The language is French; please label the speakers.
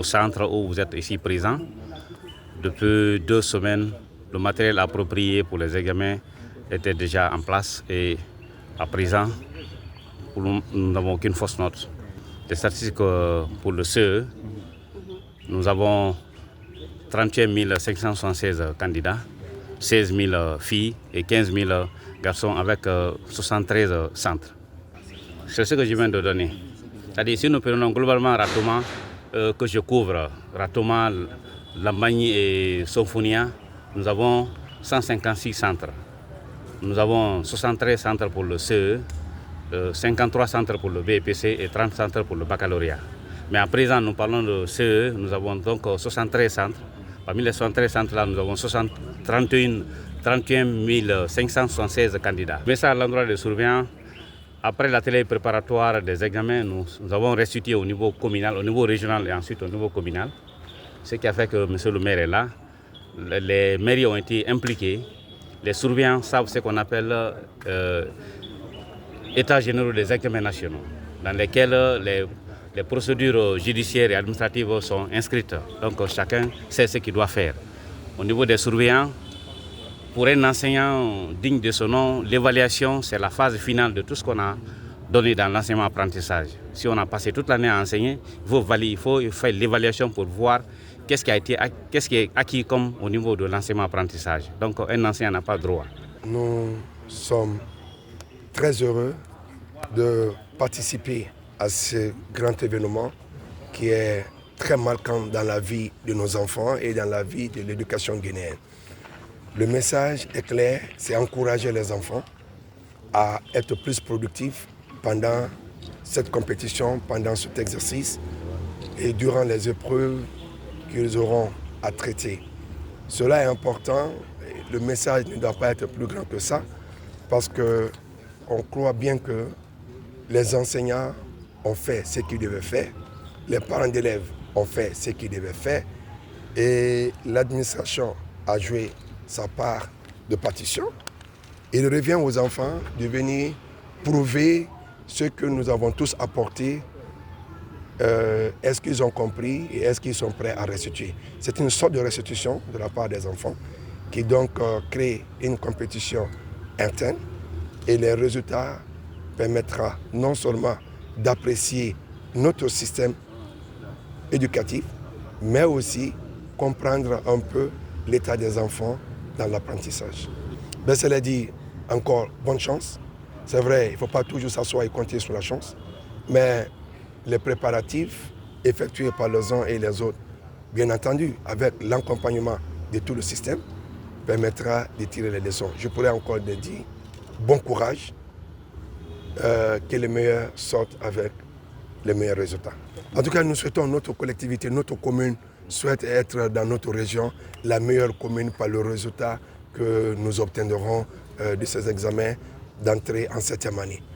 Speaker 1: centre où vous êtes ici présent. Depuis 2 semaines, le matériel approprié pour les examens était déjà en place et à présent, nous n'avons qu'une fausse note. Les statistiques pour le CE, nous avons 31 576 candidats, 16 000 filles et 15 000 garçons avec 73 centres. C'est ce que je viens de donner. C'est-à-dire si nous prenons globalement Ratoma, que je couvre, Ratoma, Lambagny et Somphonia, nous avons 156 centres. Nous avons 73 centres pour le CE, 53 centres pour le BEPC et 30 centres pour le baccalauréat. Mais à présent, nous parlons de CE, nous avons donc 73 centres. Parmi les 73 centres-là, nous avons 31 576 candidats. Mais ça, à l'endroit des surveillants, après l'atelier préparatoire des examens, nous avons restitué au niveau communal, au niveau régional et ensuite au niveau communal. Ce qui a fait que M. le maire est là. Les mairies ont été impliquées. Les surveillants savent ce qu'on appelle états généraux des examens nationaux, dans lesquels les procédures judiciaires et administratives sont inscrites. Donc chacun sait ce qu'il doit faire. Au niveau des surveillants, pour un enseignant digne de son nom, l'évaluation, c'est la phase finale de tout ce qu'on a donné dans l'enseignement-apprentissage. Si on a passé toute l'année à enseigner, il faut faire l'évaluation pour voir qu'est-ce qui est acquis comme au niveau de l'enseignement-apprentissage. Donc un enseignant n'a pas droit.
Speaker 2: Nous sommes très heureux de participer à ce grand événement qui est très marquant dans la vie de nos enfants et dans la vie de l'éducation guinéenne. Le message est clair, c'est encourager les enfants à être plus productifs pendant cette compétition, pendant cet exercice et durant les épreuves qu'ils auront à traiter. Cela est important, le message ne doit pas être plus grand que ça parce qu'on croit bien que les enseignants ont fait ce qu'ils devaient faire, les parents d'élèves ont fait ce qu'ils devaient faire et l'administration a joué sa part de partition. Il revient aux enfants de venir prouver ce que nous avons tous apporté. Est-ce qu'ils ont compris et est-ce qu'ils sont prêts à restituer? C'est une sorte de restitution de la part des enfants qui donc crée une compétition interne et les résultats permettront non seulement d'apprécier notre système éducatif, mais aussi comprendre un peu l'état des enfants dans l'apprentissage. Ben, cela dit, encore bonne chance. C'est vrai, il ne faut pas toujours s'asseoir et compter sur la chance, mais les préparatifs effectués par les uns et les autres, bien entendu, avec l'accompagnement de tout le système, permettra de tirer les leçons. Je pourrais encore dire bon courage, que les meilleurs sortent avec les meilleurs résultats. En tout cas, nous souhaitons notre collectivité, notre commune souhaite être dans notre région la meilleure commune par le résultat que nous obtiendrons de ces examens d'entrée en 7e année.